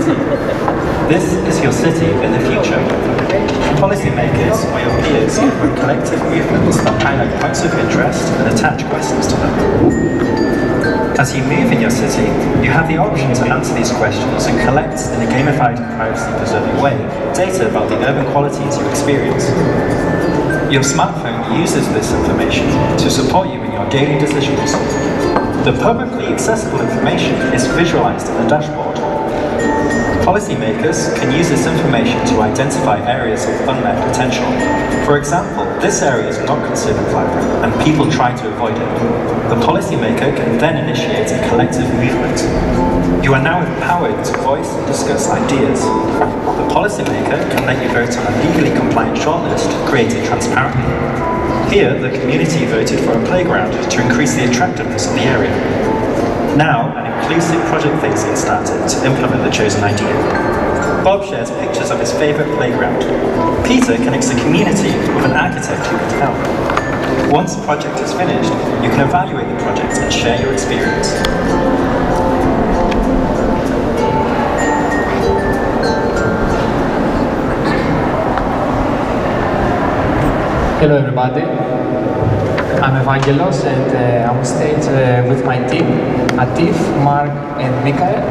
city. This is your city in the future. Policymakers or your peers can run collective movements that highlight points of interest and attach questions to them. As you move in your city, you have the option to answer these questions and collect, in a gamified and privacy-preserving way, data about the urban qualities you experience. Your smartphone uses this information to support you in your daily decisions. The publicly accessible information is visualized in the dashboard. Policymakers can use this information to identify areas of unmet potential. For example, this area is not considered vibrant and people try to avoid it. The policymaker can then initiate a collective movement. You are now empowered to voice and discuss ideas. The policymaker can let you vote on a legally compliant shortlist created transparently. Here, the community voted for a playground to increase the attractiveness of the area. Now, an inclusive project phase is started to implement the chosen idea. Bob shares pictures of his favourite playground. Peter connects the community with an architect who can help. Once the project is finished, you can evaluate the project and share your experience. Hello everybody, I'm Evangelos and I'm on stage with my team, Atif, Mark and Mikael.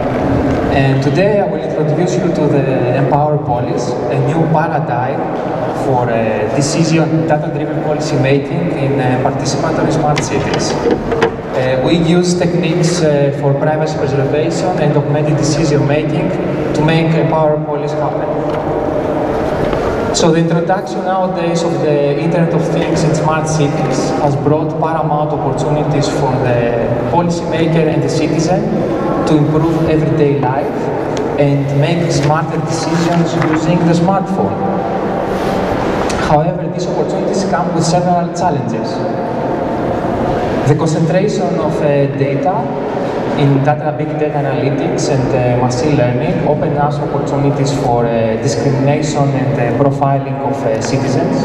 And today I will introduce you to the Empower Polis, a new paradigm for data-driven policy making in participatory smart cities. We use techniques for privacy preservation and augmented decision making to make Empower Polis happen. So the introduction nowadays of the Internet of Things in smart cities has brought paramount opportunities for the policymaker and the citizen to improve everyday life and make smarter decisions using the smartphone. However, these opportunities come with several challenges. The concentration of data in big data analytics and machine learning open us opportunities for discrimination and profiling of citizens,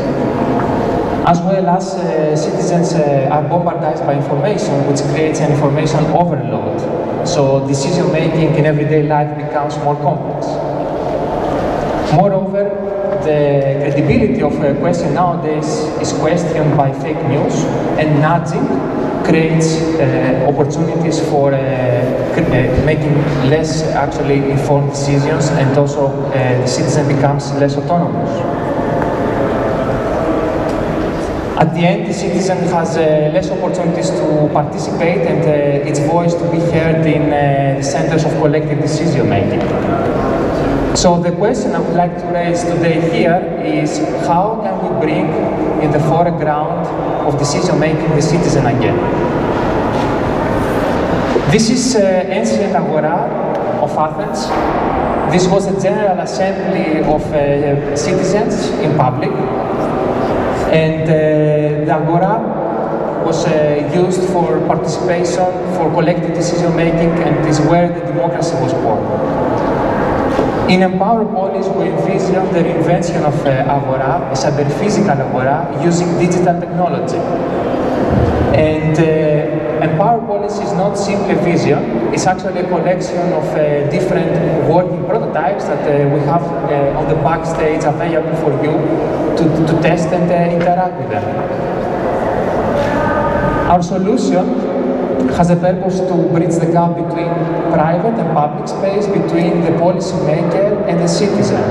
as well as citizens are bombarded by information, which creates an information overload. So decision making in everyday life becomes more complex. Moreover, the credibility of a question nowadays is questioned by fake news, and nudging creates opportunities for making less actually informed decisions, and also the citizen becomes less autonomous. At the end, the citizen has less opportunities to participate and its voice to be heard in the centers of collective decision making. So the question I would like to raise today here is, how can we bring in the foreground of decision making the citizen again? This is ancient Agora of Athens. This was a general assembly of citizens in public, and the Agora was used for participation, for collective decision making, and is where the democracy was born. In Empower Polis, we envision the reinvention of Agora, a cyber-physical Agora, using digital technology. And Empower Polis is not simply a vision, it's actually a collection of different working prototypes that we have on the backstage available for you to test and interact with them. Our solution has a purpose to bridge the gap between private and public space, between the policymaker and the citizen.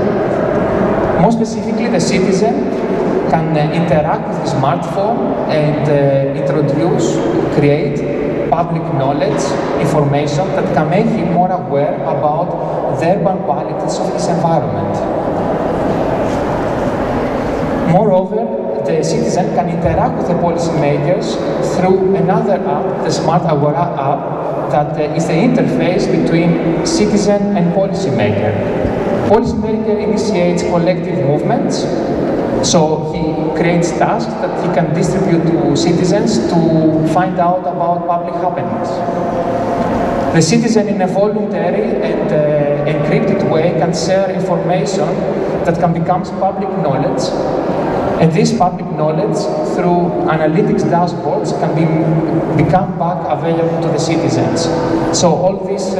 More specifically, the citizen can interact with the smartphone and create public knowledge, information that can make him more aware about the urban qualities of his environment. Moreover, the citizen can interact with the policymakers through another app, the Smart Agora app, that is the interface between citizen and policymaker. Policymaker initiates collective movements, so he creates tasks that he can distribute to citizens to find out about public happenings. The citizen, in a voluntary and encrypted way, can share information that can become public knowledge And this public knowledge, through analytics dashboards, can become back available to the citizens. So all this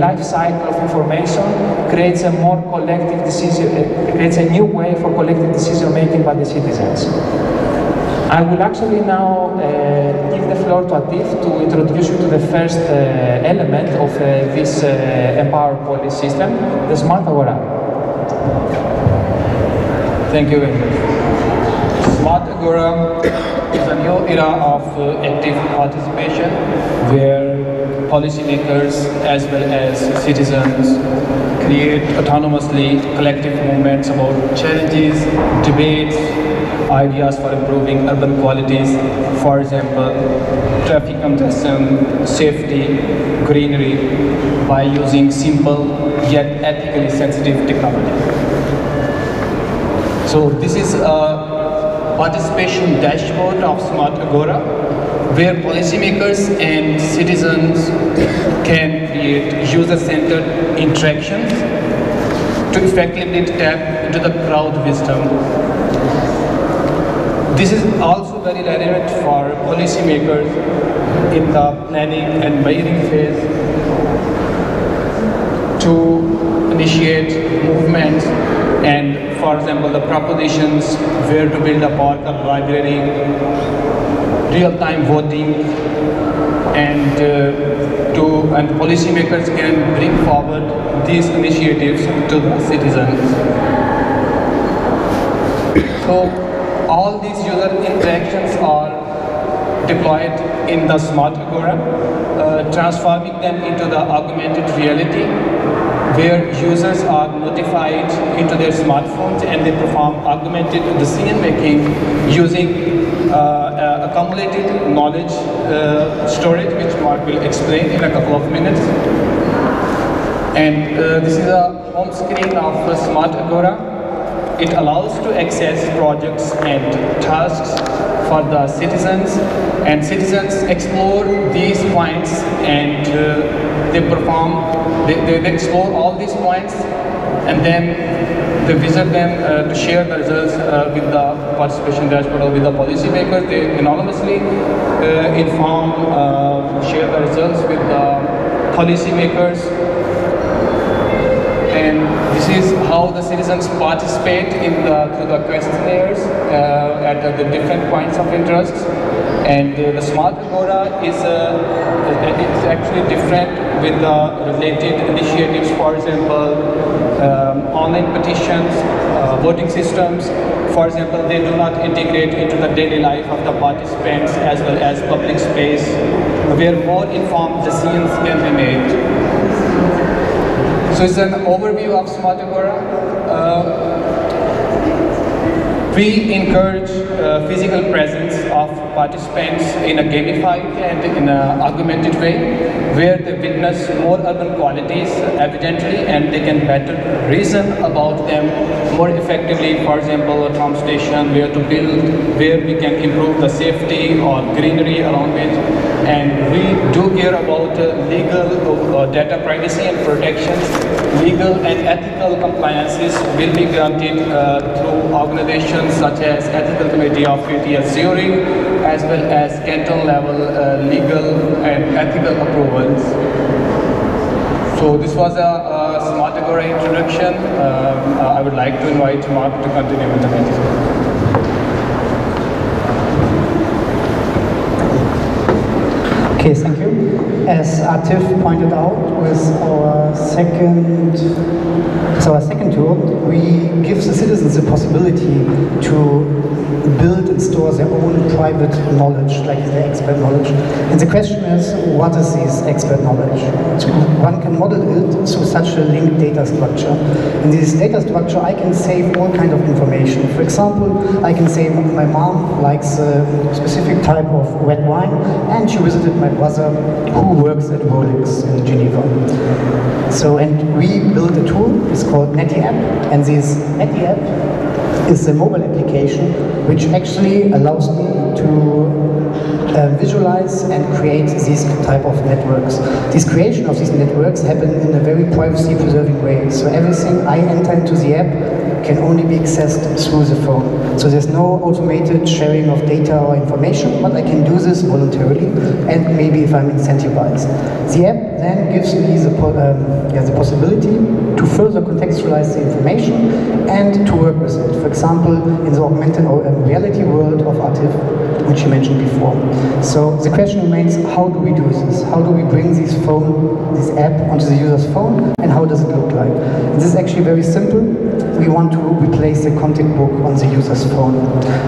life cycle of information creates a more collective decision, creates a new way for collective decision making by the citizens. I will actually now give the floor to Atif to introduce you to the first element of this Empower Polis system, the Smart Agora. Thank you very much. Smart Agora is a new era of active participation where policymakers as well as citizens create autonomously collective movements about challenges, debates, ideas for improving urban qualities, for example, traffic congestion, safety, greenery, by using simple yet ethically sensitive technology. So this is a participation dashboard of Smart Agora, where policymakers and citizens can create user-centered interactions to effectively tap into the crowd wisdom. This is also very relevant for policymakers in the planning and budgeting phase to initiate movements and, for example, the propositions where to build a park or library, real-time voting, and policymakers can bring forward these initiatives to the citizens. So all these user interactions are deployed in the Smart Agora, transforming them into the augmented reality, where users are notified into their smartphones and they perform augmented decision making using accumulated knowledge storage, which Mark will explain in a couple of minutes. And this is a home screen of Smart Agora. It allows to access projects and tasks for the citizens, and citizens explore these points and they explore all these points, and then they visit them to share the results with the participation dashboard or with the policymakers. They anonymously share the results with the policymakers. And this is how the citizens participate through the questionnaires at the different points of interest. And the Smart Agora is actually different with the related initiatives, for example, online petitions, voting systems. For example, they do not integrate into the daily life of the participants, as well as public space, where more informed decisions can be made. So it's an overview of Smart Agora. We encourage physical presence of participants in a gamified and in an augmented way, where they witness more urban qualities evidently and they can better reason about them more effectively. For example, a tram station, where to build, where we can improve the safety or greenery around it. And we do care about legal data privacy and protections. Legal and ethical compliances will be granted through organizations such as Ethical Committee of ETH Zurich, as well as canton level legal and ethical approvals. So this was a Smart Agora introduction. I would like to invite Mark to continue with the next. Okay, thank you. As Atif pointed out, with our second tool, we give the citizens the possibility to build and store their own private knowledge, like their expert knowledge. And the question is, what is this expert knowledge? One can model it through such a linked data structure. In this data structure, I can save all kinds of information. For example, I can say my mom likes a specific type of red wine, and she visited my brother who works at Rolex in Geneva. So, and we built a tool, it's called Netty App, and this Netty App is a mobile application which actually allows me to visualize and create these type of networks. This creation of these networks happen in a very privacy-preserving way. So everything I enter into the app can only be accessed through the phone. So there's no automated sharing of data or information, but I can do this voluntarily, and maybe if I'm incentivized. The app then gives me the possibility to further contextualize the information and to work with it. For example, in the augmented reality world of ATIF, which you mentioned before. So the question remains, how do we do this? How do we bring this app onto the user's phone, and how does it look like? And this is actually very simple. We want to replace the contact book on the user's phone.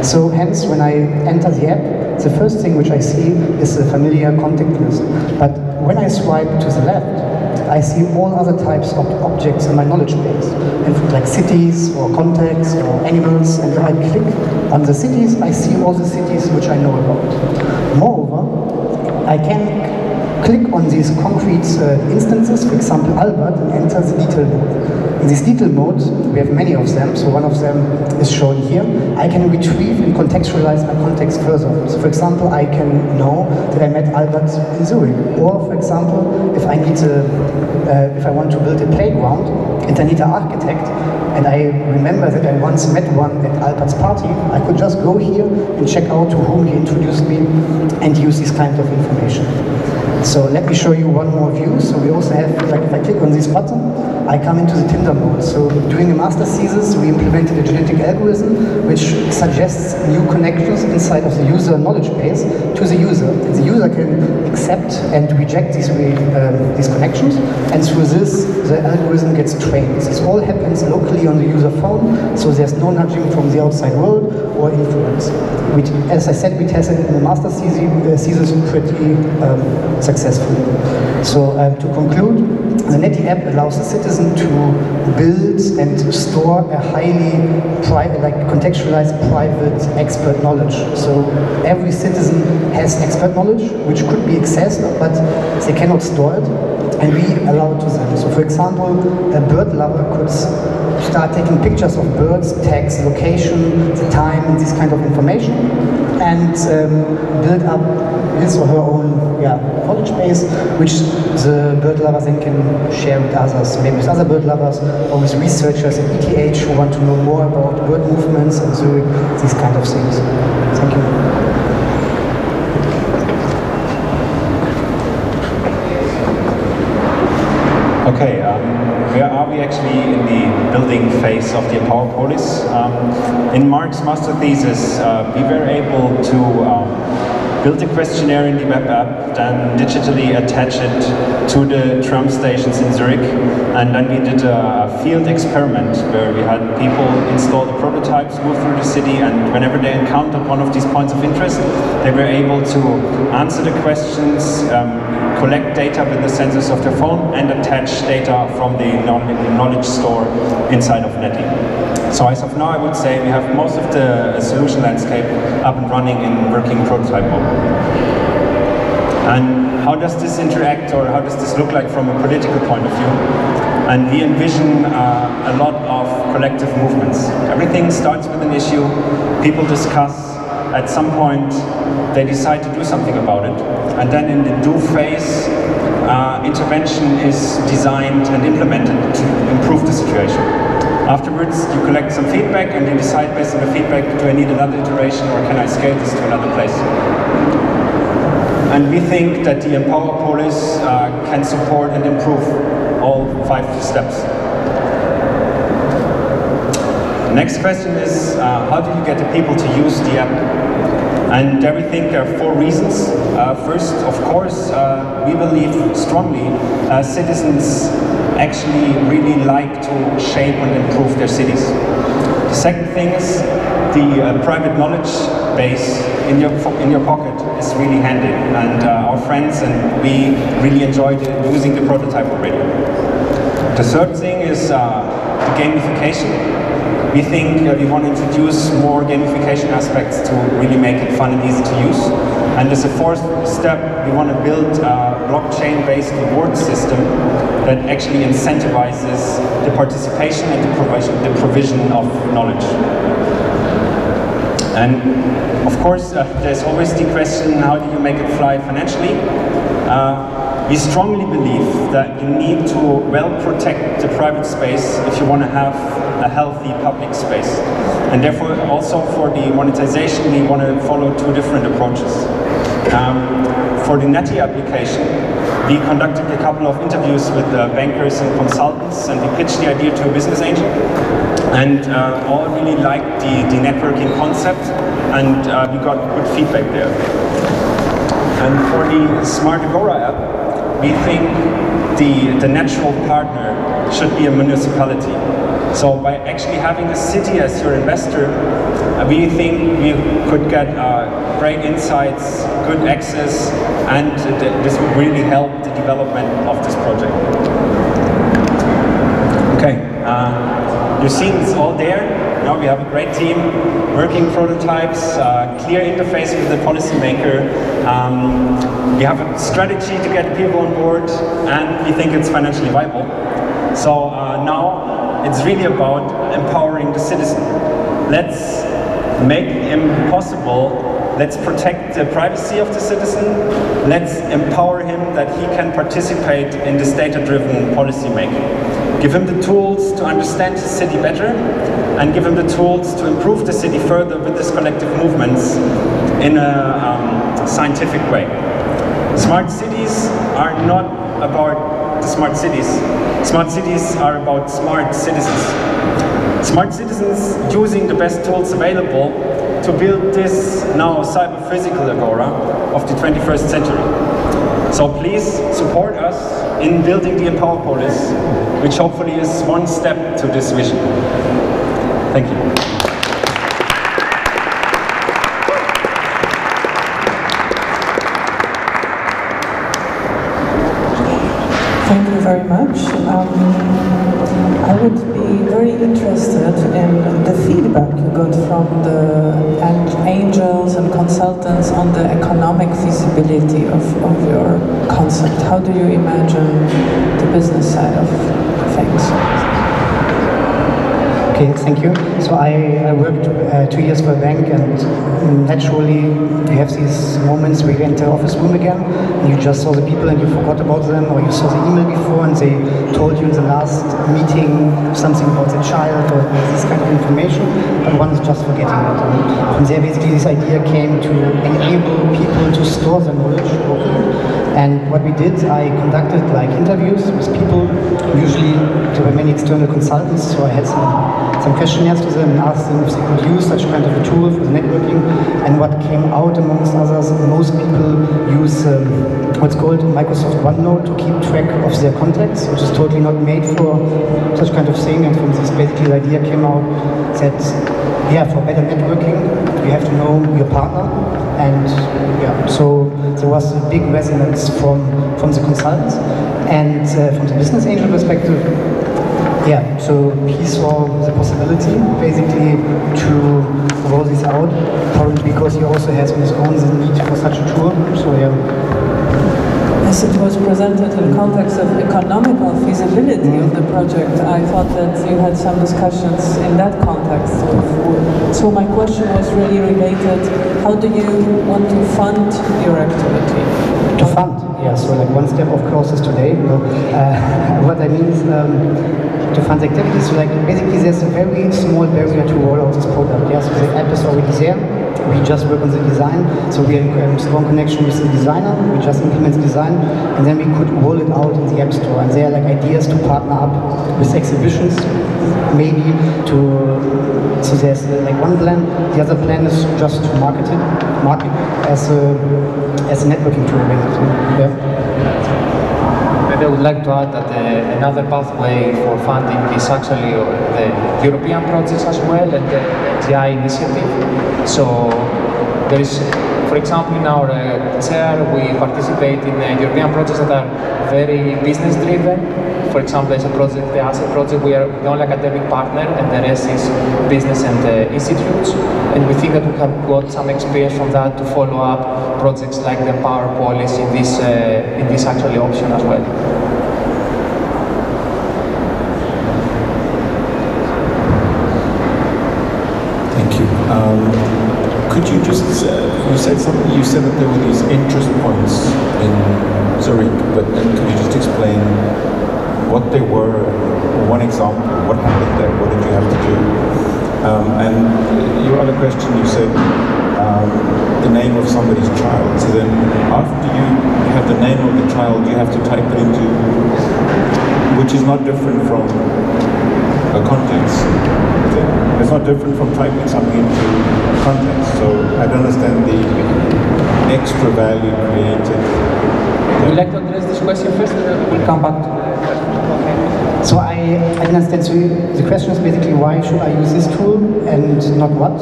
So hence, when I enter the app, the first thing which I see is the familiar contact list. But when I swipe to the left, I see all other types of objects in my knowledge base, like cities or contacts or animals, and if I click on the cities, I see all the cities which I know about. Moreover, I can click on these concrete instances, for example Albert, and enter the detail mode. In this detail mode, we have many of them, so one of them is shown here. I can retrieve and contextualize my context further. So for example, I can know that I met Albert in Zurich. Or for example, if I want to build a playground and I need an architect, and I remember that I once met one at Albert's party, I could just go here and check out to whom he introduced me and use this kind of information. So let me show you one more view. So we also have, like if I click on this button, I come into the Tinder mode. So during a master thesis, we implemented a genetic algorithm which suggests new connections inside of the user knowledge base to the user. And the user can accept and reject these connections, and through this, the algorithm gets trained. This all happens locally on the user phone, so there's no nudging from the outside world or influence. As I said, we tested it in the master thesis pretty successfully. So to conclude, the NETI app allows the citizen to build and store a highly contextualized private expert knowledge. So every citizen has expert knowledge which could be accessed, but they cannot store it, and we allow it to them. So for example, a bird lover could start taking pictures of birds, tags, location, the time, and this kind of information, and build up his or her own knowledge base, which the bird lovers then can share with others, maybe with other bird lovers or with researchers at ETH who want to know more about bird movements and Zurich, these kind of things. Thank you. Okay, where are we actually in the building phase of the Empower Polis? In Mark's master thesis, we were able to build a questionnaire in the web app, then digitally attach it to the tram stations in Zurich, and then we did a field experiment where we had people install the prototypes, move through the city, and whenever they encountered one of these points of interest, they were able to answer the questions, collect data with the sensors of their phone, and attach data from the knowledge store inside of NETI. So as of now, I would say we have most of the solution landscape up and running in working prototype mode. And how does this interact, or how does this look like from a political point of view? And we envision a lot of collective movements. Everything starts with an issue, people discuss, at some point they decide to do something about it, and then in the do phase, intervention is designed and implemented to improve the situation. Afterwards, you collect some feedback and you decide based on the feedback, do I need another iteration or can I scale this to another place? And we think that the Empower Polis can support and improve all 5 steps. The next question is, how do you get the people to use the app? And there we think there are 4 reasons. First, of course, we believe strongly citizens actually really like to shape and improve their cities. The second thing is the private knowledge base in your pocket is really handy, and our friends and we really enjoyed using the prototype already. The third thing is the gamification. We think we want to introduce more gamification aspects to really make it fun and easy to use. And as a 4th step, we want to build a blockchain-based reward system that actually incentivizes the participation and the provision of knowledge. And of course, there's always the question, how do you make it fly financially? we strongly believe that you need to well protect the private space if you want to have a healthy public space. And therefore also for the monetization we want to follow two different approaches. For the Netty application, we conducted a couple of interviews with bankers and consultants, and we pitched the idea to a business angel. And all really liked the networking concept, and we got good feedback there. And for the Smart Agora app, we think the natural partner should be a municipality. So by actually having the city as your investor, we think we could get great insights, good access, and this would really help the development of this project. Okay, you've seen it's all there. Now we have a great team, working prototypes, clear interface with the policymaker. We have a strategy to get people on board, and we think it's financially viable. So now it's really about empowering the citizen. Let's make him possible. Let's protect the privacy of the citizen. Let's empower him that he can participate in this data-driven policy making. Give him the tools to understand the city better, and give him the tools to improve the city further with these collective movements in a scientific way. Smart cities are not about the smart cities. Smart cities are about smart citizens. Smart citizens using the best tools available to build this now cyber-physical agora of the 21st century. So please support us in building the Empower Polis, which hopefully is one step to this vision. Thank you. Thank you very much. I would be very interested in the feedback you got from the angels and consultants on the economic feasibility of your concept. How do you imagine the business side of things? Okay, thank you. So I worked 2 years for a bank, and naturally you have these moments where you enter the office room again and you just saw the people and you forgot about them, or you saw the email before and they told you in the last meeting something about the child or this kind of information, but one is just forgetting it. And from there basically this idea came to enable people to store their knowledge locally. And what we did, I conducted like interviews with people. Usually there were many external consultants, so I had some questionnaires to them and asked them if they could use such kind of a tool for the networking. And what came out amongst others, most people use what's called Microsoft OneNote to keep track of their contacts, which is totally not made for such kind of thing. And from this basically the idea came out that yeah, for better networking you have to know your partner. And yeah, so there was a big resonance from the consultants. And from the business angel perspective, yeah, so he saw the possibility basically to roll this out, probably because he also has on his own the need for such a tool. So yeah. As it was presented in context of economical feasibility of the project, I thought that you had some discussions in that context. So my question was really related, how do you want to fund your activity? To fund, yeah, so like one step of course is today. What I mean is to fund activities, so like basically there's a very small barrier to roll out this product. Yeah, so the app is already there. We just work on the design, so we have a strong connection with the designer. We just implement the design, and then we could roll it out in the App Store. And there are like ideas to partner up with exhibitions, maybe to. So there's like one plan. The other plan is just to market as a networking tool, basically. Yeah. Maybe I would like to add that another pathway for funding is actually the European projects as well, and the GI initiative. So there is, for example, in our chair we participate in European projects that are very business driven. For example, there's a project, the ASSET project, we are the only academic partner, and the rest is business and institutes. And we think that we have got some experience from that to follow up projects like the Power Policy in this actually option as well. Thank you. Could you just, you said that there were these interest points in Zurich, but then can you just explain what they were, one example, what happened there, what did you have to do? And your other question, you said the name of somebody's child. So then after you have the name of the child, you have to type it into, which is not different from a context. It's not different from typing something into context. So I don't understand the extra value created. Would you like to address this question first, and then we'll come back to the So I didn't understand. So the question is basically, why should I use this tool and not what?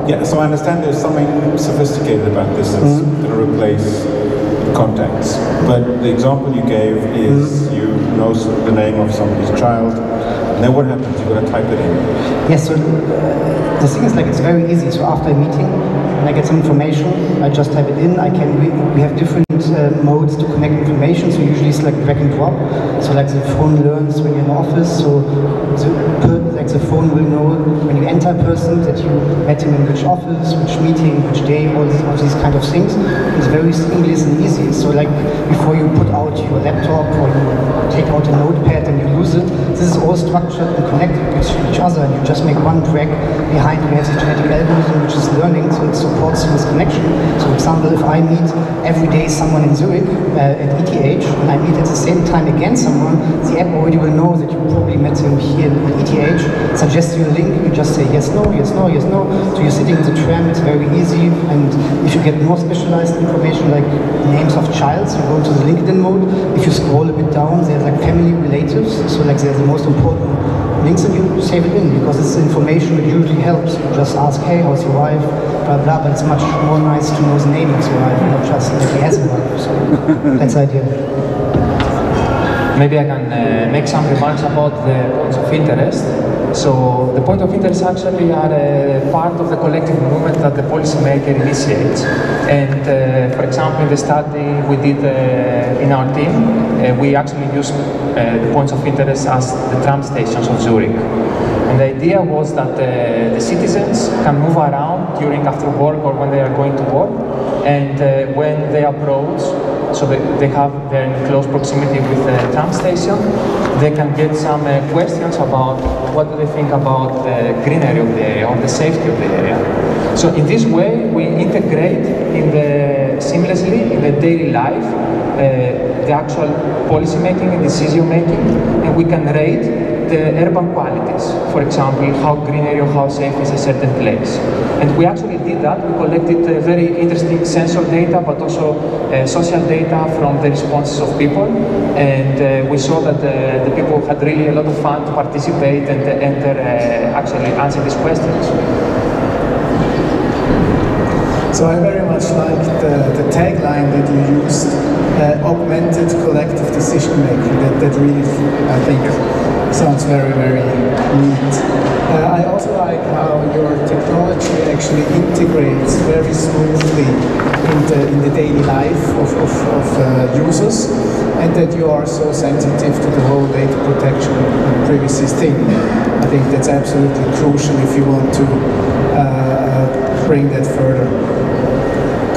Yeah, so I understand there's something sophisticated about this that's going to replace context. But the example you gave is you know the name of somebody's child, and then what happens? You've got to type it in. Yes, so the thing is, like, it's very easy. So after a meeting, when I get some information, I just type it in. We have different modes to connect information. So usually it's like drag and drop. So like the phone learns when you're in the office. So the phone will know when you enter a person that you met him in which office, which meeting, which day, all these kind of things. It's very seamless and easy. So like before you put out your laptop or you take out a notepad and you lose it, this is all structured and connected with each other. And you just make one drag behind. We have the genetic algorithm which is learning, so it supports this connection. So for example, if I meet every day someone in Zurich at ETH, and I meet at the same time again someone, the app already will know that you probably met him here at ETH, suggests you a link, you just say yes, no, yes, no, yes, no. So you're sitting in the tram, it's very easy. And if you get more specialized information like names of childs, you go to the LinkedIn mode. If you scroll a bit down, there's like family relatives, so like they're the most important links, and you save it in because it's information that usually helps. You just ask, hey, how's your wife, blah blah, but it's much more nice to know the name of your wife, not just that he has a wife. So that's the idea. Maybe I can make some remarks about the points of interest. So the point of interest actually are part of the collective movement that the policymaker initiates. And for example, in the study we did in our team, we actually used the points of interest as the tram stations of Zurich. And the idea was that the citizens can move around during after work or when they are going to work, and when they approach, so they they're in close proximity with the tram station, they can get some questions about what do they think about the greenery of the area or the safety of the area. So in this way, we integrate seamlessly in the daily life the actual policy making and decision making, and we can rate the urban qualities. For example, how greenery or how safe is a certain place. And we actually did that. We collected very interesting sensor data, but also social data from the responses of people. And we saw that the people had really a lot of fun to participate and actually answer these questions. So I very much liked the tagline that you used, augmented collective decision making. That really, I think, sounds very, very neat. I also like how your technology actually integrates very smoothly in the daily life of users, and that you are so sensitive to the whole data protection and privacy thing. I think that's absolutely crucial if you want to bring that further.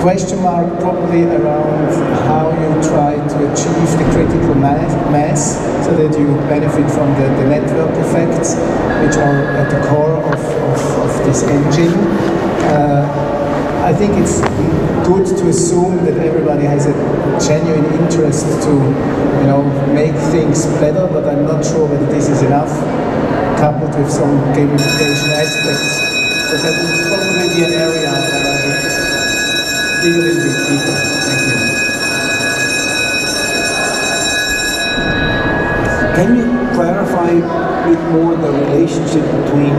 Question mark probably around how you try to achieve the critical mass so that you benefit from the network effects which are at the core of this engine. I think it's good to assume that everybody has a genuine interest to, make things better, but I'm not sure whether this is enough, coupled with some gamification aspects. So that would probably be an area where I would dig a little bit deeper. Thank you. Can you clarify a bit more the relationship between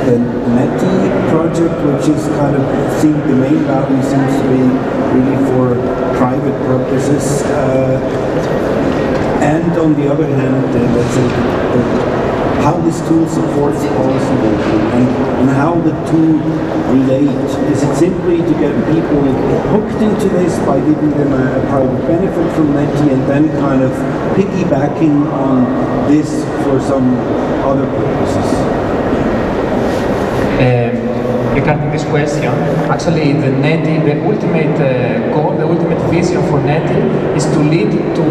the NETI project, which is kind of, the main value seems to be really for private purposes, and on the other hand, let's say, how this tool supports policy making and how the two relate. Is it simply to get people hooked into this by giving them a private benefit from NETI and then kind of piggybacking on this for some other purposes? regarding this question. Actually, the NETI, the ultimate goal, the ultimate vision for NETI is to lead to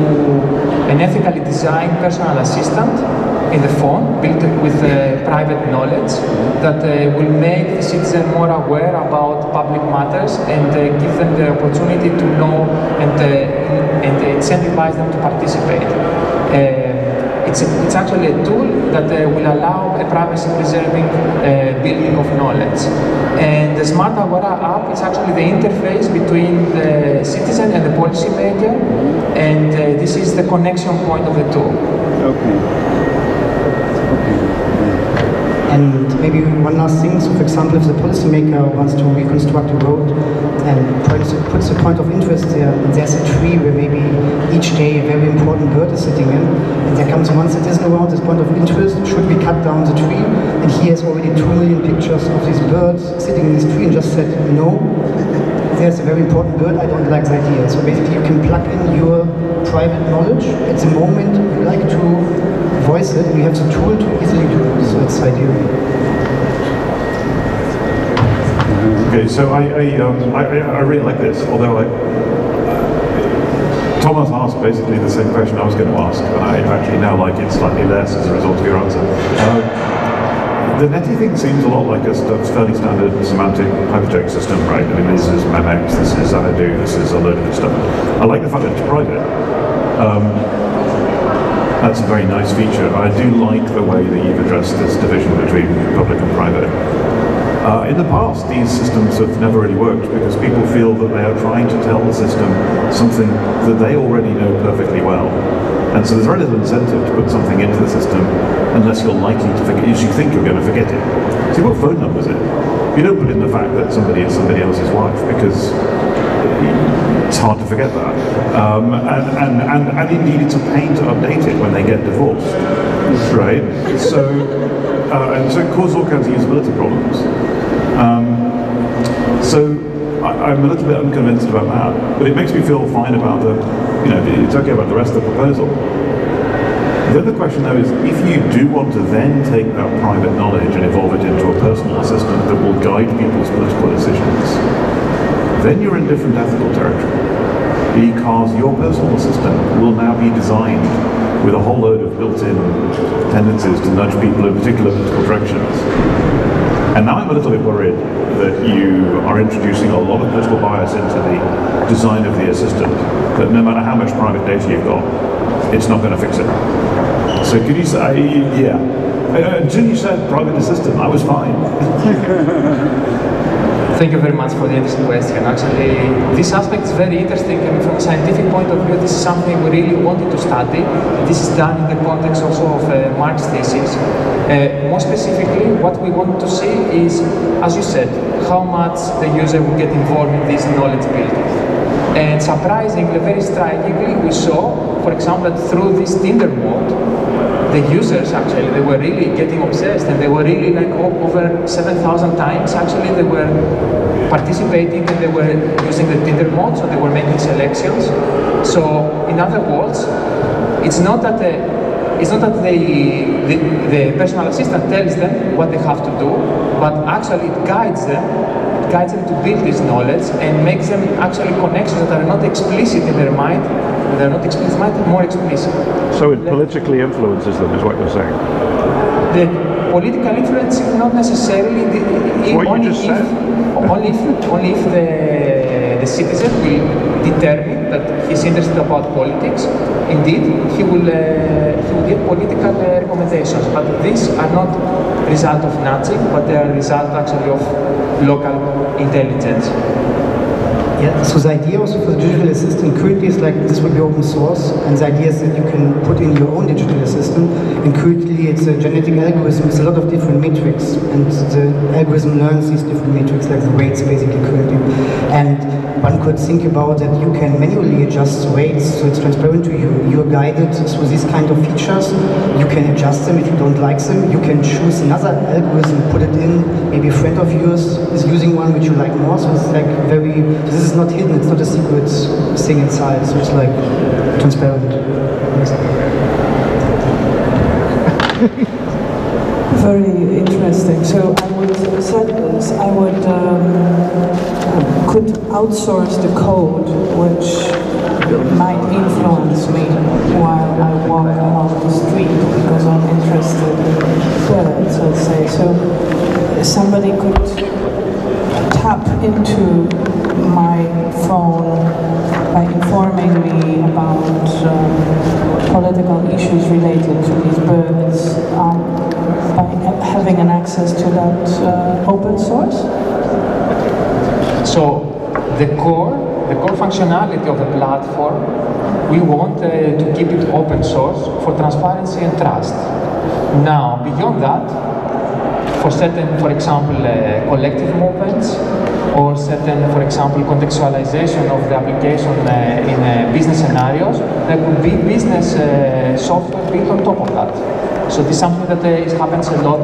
an ethically designed personal assistant in the phone, built with private knowledge that will make the citizen more aware about public matters and give them the opportunity to know and incentivize them to participate. It's actually a tool that will allow a privacy-preserving building of knowledge. And the Smart Agora app is actually the interface between the citizen and the policymaker, and this is the connection point of the tool. Okay. And maybe one last thing, so for example, if the policymaker wants to reconstruct a road and puts a point of interest there, and there's a tree where maybe each day a very important bird is sitting in, and there comes one citizen around this point of interest, should we cut down the tree? And he has already 2 million pictures of these birds sitting in this tree and just said, no, there's a very important bird, I don't like the idea. So basically you can plug in your private knowledge at the moment you like to voice it, and you have the tool to easily do it, so it's ideal. Okay, so I really like this, although Thomas asked basically the same question I was going to ask, and I actually now like it slightly less as a result of your answer. The NETI thing seems a lot like a fairly standard semantic hypertext system, right? I mean, this is Memex, this is Xanadu, this is a load of stuff. I like the fact that it's private. That's a very nice feature. I do like the way that you've addressed this division between public and private. In the past, these systems have never really worked because people feel that they are trying to tell the system something that they already know perfectly well. And so there's very little incentive to put something into the system unless you're likely to forget, you think you're going to forget it. See, what phone number is it? You don't put in the fact that somebody is somebody else's wife because it's hard to forget that. And indeed it's a pain to update it when they get divorced, right? So, and so it causes all kinds of usability problems. So I'm a little bit unconvinced about that, but it makes me feel fine about the, it's okay about the rest of the proposal. The other question though is, if you do want to then take that private knowledge and evolve it into a personal assistant that will guide people's political decisions, then you're in different ethical territory, because your personal assistant will now be designed with a whole load of built-in tendencies to nudge people in particular political directions. And now I'm a little bit worried that you are introducing a lot of political bias into the design of the assistant, that no matter how much private data you've got, it's not going to fix it. So could you say, yeah. Until you said private assistant, I was fine. Thank you very much for the interesting question. Actually, this aspect is very interesting, and from a scientific point of view, this is something we really wanted to study. This is done in the context also of Mark's thesis. More specifically, what we want to see is, as you said, how much the user will get involved in this knowledge building. And surprisingly, very strikingly, we saw, for example, that through this Tinder mode, the users actually, they were really getting obsessed, and they were really like over 7,000 times actually they were participating, and they were using the Tinder mode, so they were making selections. So in other words, it's not that the personal assistant tells them what they have to do, but actually it guides them to build this knowledge and makes them actually connections that are not explicit in their mind. They're not explicit, more explicit. So it politically influences them, is what you're saying? The political influence is not necessarily only if the citizen will determine that he's interested about politics. Indeed, he will get political recommendations, but these are not result of nudging, but they are result actually of local intelligence. Yeah, so the idea also for the digital assistant currently is like this will be open source, and the idea is that you can put in your own digital assistant, and currently it's a genetic algorithm with a lot of different metrics, and the algorithm learns these different metrics, like the weights basically currently. And one could think about that you can manually adjust weights, so it's transparent to you. You're guided through these kind of features. You can adjust them if you don't like them. You can choose another algorithm, put it in. Maybe a friend of yours is using one which you like more, so it's like very, this is not hidden, it's not a secret thing inside, so it's like transparent. Very interesting. So I would could outsource the code, which might influence me while I walk along the street because I'm interested in birds, let's say. So somebody could tap into my phone by informing me about political issues related to these birds by having an access to that open source? So the core functionality of the platform, we want to keep it open source for transparency and trust. Now, beyond that, for certain, for example, collective movements, or certain, for example, contextualization of the application in business scenarios, there could be business software built on top of that. So this is something that happens a lot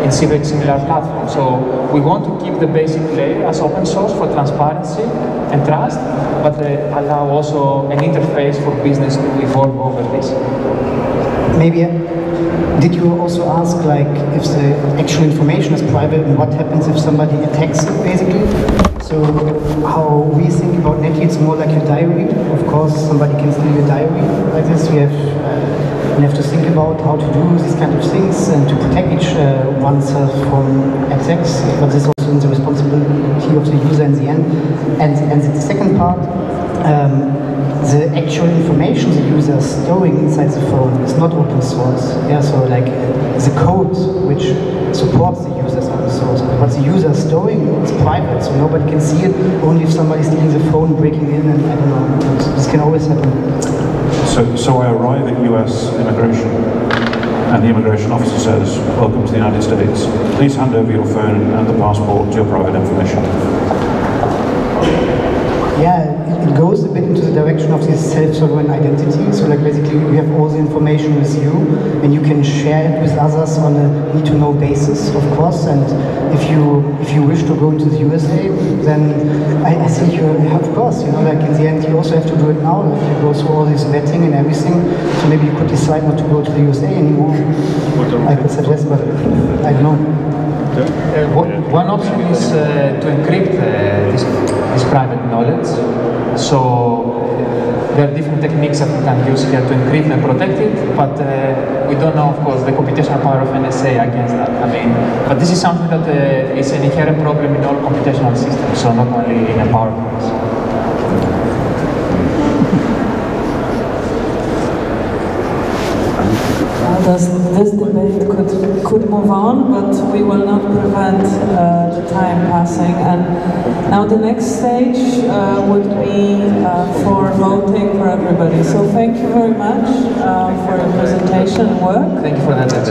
in similar platforms. So we want to keep the basic layer as open source for transparency and trust, but allow also an interface for business to evolve over this. Maybe, did you also ask like if the actual information is private and what happens if somebody attacks it, basically? So how we think about NetETH, it's more like your diary. Of course, somebody can steal your diary like this. We have to think about how to do these kind of things and to protect oneself from attacks, but this is also in the responsibility of the user in the end. And the second part, the actual information the user is storing inside the phone is not open source. Yeah, so like the code which supports the user is open source, but what the user is storing is private, so nobody can see it, only if somebody's stealing the phone, breaking in, and I don't know, this can always happen. So I arrive at US immigration, and the immigration officer says, "Welcome to the United States. Please hand over your phone and the passport to your private information." Yeah, it goes a bit into the direction of this self-sovereign identity. So like basically you have all the information with you and you can share it with others on a need-to-know basis, of course. And if you wish to go into the USA, then I think you have, of course, you know, like in the end you also have to do it now. Like you go through all this vetting and everything. So maybe you could decide not to go to the USA anymore. I could suggest, but I don't know. One option is to encrypt this private knowledge. So there are different techniques that we can use here to encrypt and protect it, but we don't know, of course, the computational power of NSA against that. I mean, but this is something that is an inherent problem in all computational systems, so not only in a power policy. This debate could move on, but we will not prevent the time passing. And now the next stage would be for voting for everybody. So thank you very much for your presentation and work. Thank you for that. That's